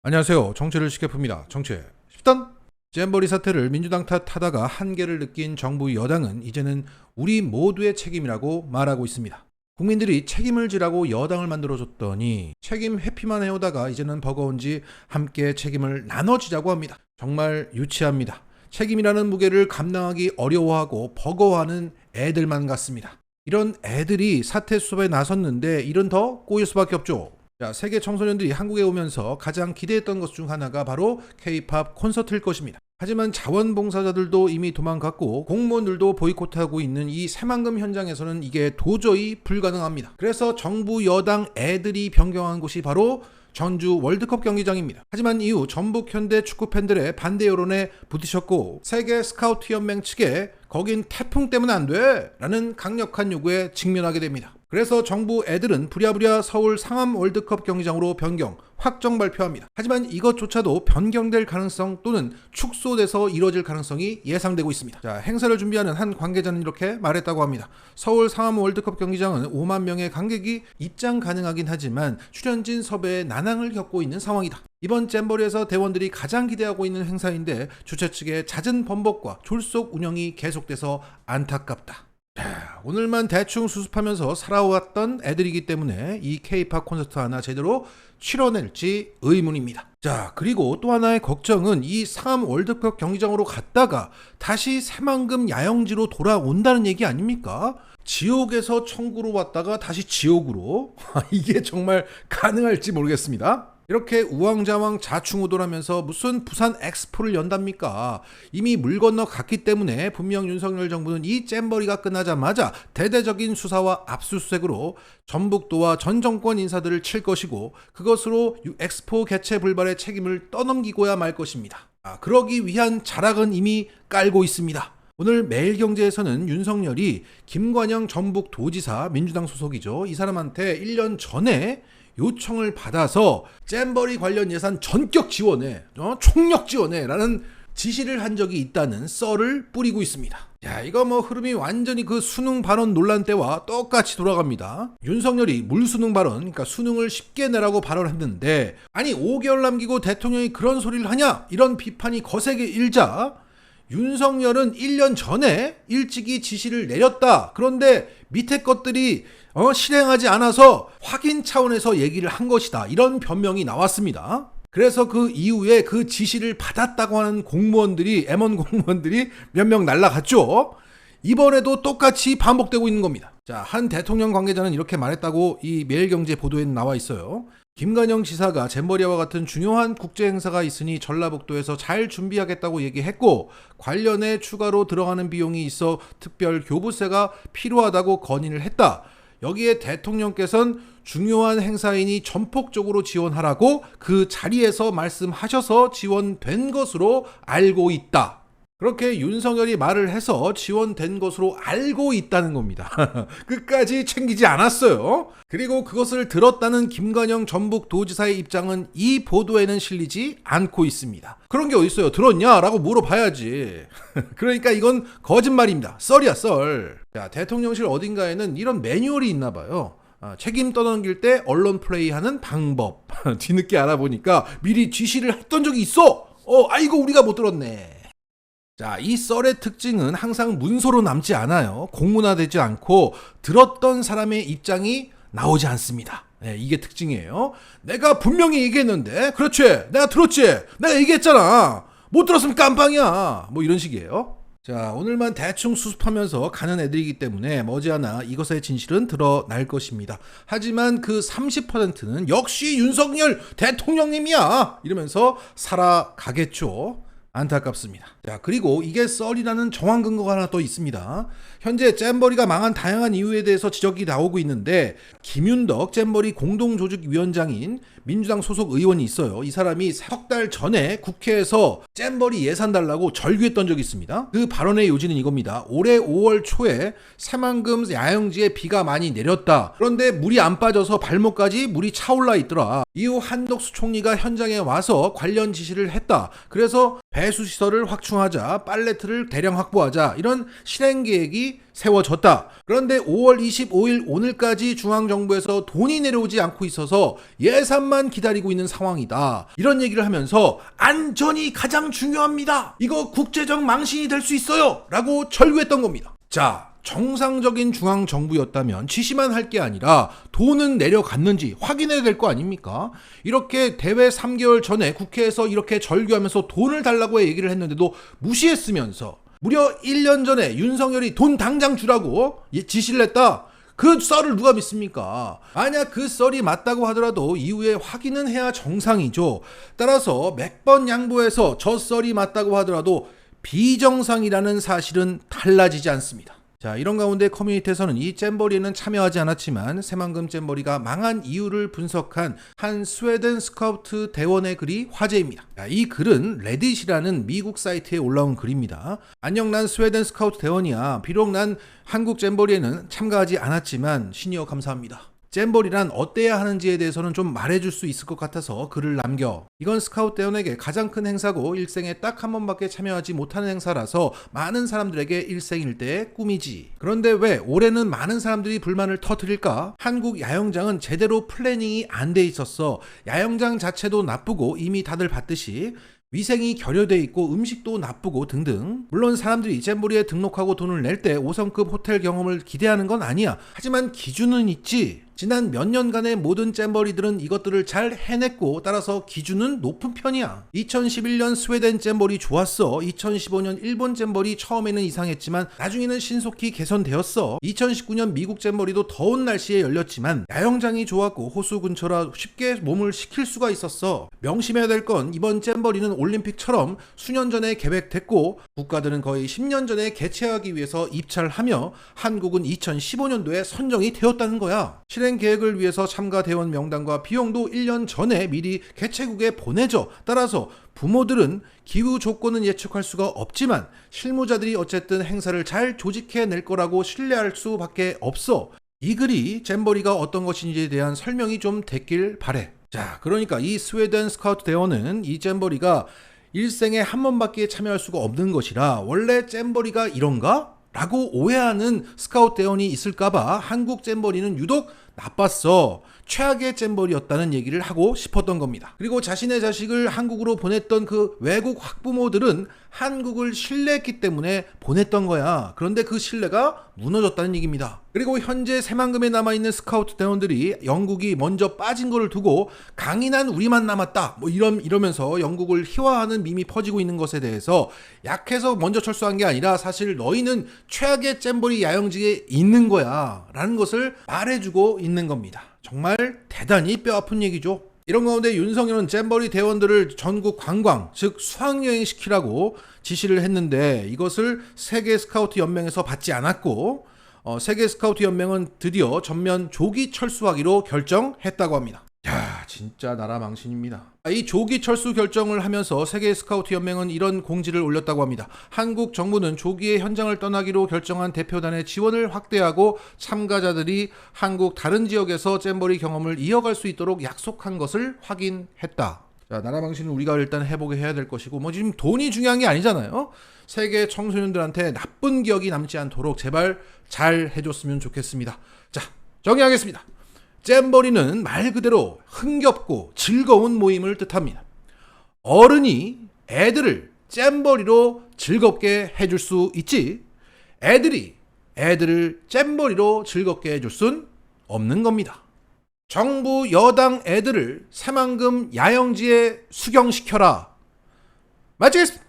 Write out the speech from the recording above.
안녕하세요. 정치를 쉽게 풉니다. 정치 10단. 잼버리 사태를 민주당 탓하다가 한계를 느낀 정부 여당은 이제는 우리 모두의 책임이라고 말하고 있습니다. 국민들이 책임을 지라고 여당을 만들어줬더니 책임 회피만 해오다가 이제는 버거운지 함께 책임을 나눠지자고 합니다. 정말 유치합니다. 책임이라는 무게를 감당하기 어려워하고 버거워하는 애들만 같습니다. 이런 애들이 사태 수습에 나섰는데 일은 더 꼬일 수밖에 없죠. 자, 세계 청소년들이 한국에 오면서 가장 기대했던 것 중 하나가 바로 K-팝 콘서트일 것입니다. 하지만 자원봉사자들도 이미 도망갔고 공무원들도 보이콧하고 있는 이 새만금 현장에서는 이게 도저히 불가능합니다. 그래서 정부 여당 애들이 변경한 곳이 바로 전주 월드컵 경기장입니다. 하지만 이후 전북 현대 축구 팬들의 반대 여론에 부딪혔고 세계 스카우트 연맹 측에 거긴 태풍 때문에 안 돼! 라는 강력한 요구에 직면하게 됩니다. 그래서 정부 애들은 부랴부랴 서울 상암 월드컵 경기장으로 변경, 확정 발표합니다. 하지만 이것조차도 변경될 가능성 또는 축소돼서 이뤄질 가능성이 예상되고 있습니다. 자, 행사를 준비하는 한 관계자는 이렇게 말했다고 합니다. 서울 상암 월드컵 경기장은 5만 명의 관객이 입장 가능하긴 하지만 출연진 섭외에 난항을 겪고 있는 상황이다. 이번 잼버리에서 대원들이 가장 기대하고 있는 행사인데 주최 측의 잦은 번복과 졸속 운영이 계속돼서 안타깝다. 오늘만 대충 수습하면서 살아왔던 애들이기 때문에 이 K-팝 콘서트 하나 제대로 치러낼지 의문입니다. 자, 그리고 또 하나의 걱정은 이 상암 월드컵 경기장으로 갔다가 다시 새만금 야영지로 돌아온다는 얘기 아닙니까? 지옥에서 천국으로 왔다가 다시 지옥으로? 이게 정말 가능할지 모르겠습니다. 이렇게 우왕좌왕 좌충우돌하면서 무슨 부산 엑스포를 연답니까? 이미 물 건너 갔기 때문에 분명 윤석열 정부는 이 잼버리가 끝나자마자 대대적인 수사와 압수수색으로 전북도와 전 정권 인사들을 칠 것이고 그것으로 엑스포 개최 불발의 책임을 떠넘기고야 말 것입니다. 그러기 위한 자락은 이미 깔고 있습니다. 오늘 매일경제에서는 윤석열이 김관영 전북도지사 민주당 소속이죠. 이 사람한테 1년 전에 요청을 받아서 잼버리 관련 예산 전격 지원해, 총력 지원해 라는 지시를 한 적이 있다는 썰을 뿌리고 있습니다. 야, 이거 흐름이 완전히 그 수능 발언 논란 때와 똑같이 돌아갑니다. 윤석열이 물수능 발언, 그러니까 수능을 쉽게 내라고 발언했는데 아니 5개월 남기고 대통령이 그런 소리를 하냐? 이런 비판이 거세게 일자 윤석열은 1년 전에 일찍이 지시를 내렸다. 그런데 밑에 것들이 실행하지 않아서 확인 차원에서 얘기를 한 것이다. 이런 변명이 나왔습니다. 그래서 그 이후에 그 지시를 받았다고 하는 공무원들이 M1 공무원들이 몇 명 날라갔죠. 이번에도 똑같이 반복되고 있는 겁니다. 자, 한 대통령 관계자는 이렇게 말했다고 이 매일경제 보도에 나와 있어요. 김관영 지사가 잼버리와 같은 중요한 국제 행사가 있으니 전라북도에서 잘 준비하겠다고 얘기했고 관련해 추가로 들어가는 비용이 있어 특별 교부세가 필요하다고 건의를 했다. 여기에 대통령께서는 중요한 행사이니 전폭적으로 지원하라고 그 자리에서 말씀하셔서 지원된 것으로 알고 있다. 그렇게 윤석열이 말을 해서 지원된 것으로 알고 있다는 겁니다. 끝까지 챙기지 않았어요. 그리고 그것을 들었다는 김관영 전북도지사의 입장은 이 보도에는 실리지 않고 있습니다. 그런 게 어딨어요? 들었냐? 라고 물어봐야지. 그러니까 이건 거짓말입니다. 썰이야, 썰. 자, 대통령실 어딘가에는 이런 매뉴얼이 있나 봐요. 책임 떠넘길 때 언론 플레이하는 방법. 뒤늦게 알아보니까 미리 지시를 했던 적이 있어. 아이고 우리가 못 들었네. 자, 이 썰의 특징은 항상 문서로 남지 않아요. 공문화되지 않고 들었던 사람의 입장이 나오지 않습니다. 네, 이게 특징이에요. 내가 분명히 얘기했는데, 그렇지? 내가 들었지? 내가 얘기했잖아. 못 들었으면 깜빵이야. 이런 식이에요. 자, 오늘만 대충 수습하면서 가는 애들이기 때문에 머지않아 이것의 진실은 드러날 것입니다. 하지만 그 30%는 역시 윤석열 대통령님이야! 이러면서 살아가겠죠. 안타깝습니다. 자, 그리고 이게 썰이라는 정황 근거가 하나 또 있습니다. 현재 잼버리가 망한 다양한 이유에 대해서 지적이 나오고 있는데 김윤덕 잼버리 공동조직위원장인 민주당 소속 의원이 있어요. 이 사람이 석 달 전에 국회에서 잼버리 예산 달라고 절규했던 적이 있습니다. 그 발언의 요지는 이겁니다. 올해 5월 초에 새만금 야영지에 비가 많이 내렸다. 그런데 물이 안 빠져서 발목까지 물이 차올라 있더라. 이후 한덕수 총리가 현장에 와서 관련 지시를 했다. 그래서 배수시설을 확충 보충하자, 팔레트를 대량 확보하자, 이런 실행 계획이 세워졌다. 그런데 5월 25일 오늘까지 중앙정부에서 돈이 내려오지 않고 있어서 예산만 기다리고 있는 상황이다. 이런 얘기를 하면서 안전이 가장 중요합니다. 이거 국제적 망신이 될 수 있어요. 라고 절규했던 겁니다. 자, 정상적인 중앙정부였다면 지시만 할 게 아니라 돈은 내려갔는지 확인해야 될 거 아닙니까? 이렇게 대회 3개월 전에 국회에서 이렇게 절규하면서 돈을 달라고 얘기를 했는데도 무시했으면서 무려 1년 전에 윤석열이 돈 당장 주라고 지시를 했다. 그 썰을 누가 믿습니까? 만약 그 썰이 맞다고 하더라도 이후에 확인은 해야 정상이죠. 따라서 몇 번 양보해서 저 썰이 맞다고 하더라도 비정상이라는 사실은 달라지지 않습니다. 자, 이런 가운데 커뮤니티에서는 이 잼버리에는 참여하지 않았지만 새만금 잼버리가 망한 이유를 분석한 한 스웨덴 스카우트 대원의 글이 화제입니다. 자, 이 글은 레딧이라는 미국 사이트에 올라온 글입니다. 안녕, 난 스웨덴 스카우트 대원이야. 비록 난 한국 잼버리에는 참가하지 않았지만 시니어 감사합니다. 잼버리란 어때야 하는지에 대해서는 좀 말해줄 수 있을 것 같아서 글을 남겨. 이건 스카우트 대원에게 가장 큰 행사고 일생에 딱 한 번밖에 참여하지 못하는 행사라서 많은 사람들에게 일생일대의 꿈이지. 그런데 왜 올해는 많은 사람들이 불만을 터뜨릴까? 한국 야영장은 제대로 플래닝이 안 돼 있었어. 야영장 자체도 나쁘고 이미 다들 봤듯이 위생이 결여돼 있고 음식도 나쁘고 등등. 물론 사람들이 잼버리에 등록하고 돈을 낼 때 5성급 호텔 경험을 기대하는 건 아니야. 하지만 기준은 있지. 지난 몇 년간의 모든 잼버리들은 이것들을 잘 해냈고 따라서 기준은 높은 편이야. 2011년 스웨덴 잼버리 좋았어. 2015년 일본 잼버리 처음에는 이상했지만 나중에는 신속히 개선되었어. 2019년 미국 잼버리도 더운 날씨에 열렸지만 야영장이 좋았고 호수 근처라 쉽게 몸을 식힐 수가 있었어. 명심해야 될 건 이번 잼버리는 올림픽처럼 수년 전에 계획됐고 국가들은 거의 10년 전에 개최하기 위해서 입찰하며 한국은 2015년도에 선정이 되었다는 거야. 실행 계획을 위해서 참가 대원 명단과 비용도 1년 전에 미리 개최국에 보내줘. 따라서 부모들은 기후 조건은 예측할 수가 없지만 실무자들이 어쨌든 행사를 잘 조직해낼 거라고 신뢰할 수밖에 없어. 이 글이 잼버리가 어떤 것인지에 대한 설명이 좀 됐길 바래. 자, 그러니까 이 스웨덴 스카우트 대원은 이 잼버리가 일생에 한 번밖에 참여할 수가 없는 것이라 원래 잼버리가 이런가? 라고 오해하는 스카우트 대원이 있을까봐 한국 잼버리는 유독 나빴어. 최악의 잼버리였다는 얘기를 하고 싶었던 겁니다. 그리고 자신의 자식을 한국으로 보냈던 그 외국 학부모들은 한국을 신뢰했기 때문에 보냈던 거야. 그런데 그 신뢰가 무너졌다는 얘기입니다. 그리고 현재 새만금에 남아있는 스카우트 대원들이 영국이 먼저 빠진 거를 두고 강인한 우리만 남았다 이러면서 영국을 희화하는 밈이 퍼지고 있는 것에 대해서 약해서 먼저 철수한 게 아니라 사실 너희는 최악의 잼버리 야영지에 있는 거야 라는 것을 말해주고 있는 겁니다. 정말 대단히 뼈아픈 얘기죠. 이런 가운데 윤석열은 잼버리 대원들을 전국 관광, 즉 수학여행 시키라고 지시를 했는데 이것을 세계 스카우트 연맹에서 받지 않았고 세계 스카우트 연맹은 드디어 전면 조기 철수하기로 결정했다고 합니다. 야, 진짜 나라 망신입니다. 이 조기 철수 결정을 하면서 세계 스카우트 연맹은 이런 공지를 올렸다고 합니다. 한국 정부는 조기에 현장을 떠나기로 결정한 대표단의 지원을 확대하고 참가자들이 한국 다른 지역에서 잼버리 경험을 이어갈 수 있도록 약속한 것을 확인했다. 자, 나라 망신은 우리가 일단 해보게 해야 될 것이고 지금 돈이 중요한 게 아니잖아요. 세계 청소년들한테 나쁜 기억이 남지 않도록 제발 잘 해줬으면 좋겠습니다. 자, 정리하겠습니다. 잼버리는 말 그대로 흥겹고 즐거운 모임을 뜻합니다. 어른이 애들을 잼버리로 즐겁게 해줄 수 있지 애들이 애들을 잼버리로 즐겁게 해줄 순 없는 겁니다. 정부 여당 애들을 새만금 야영지에 수경시켜라. 마치겠습니다.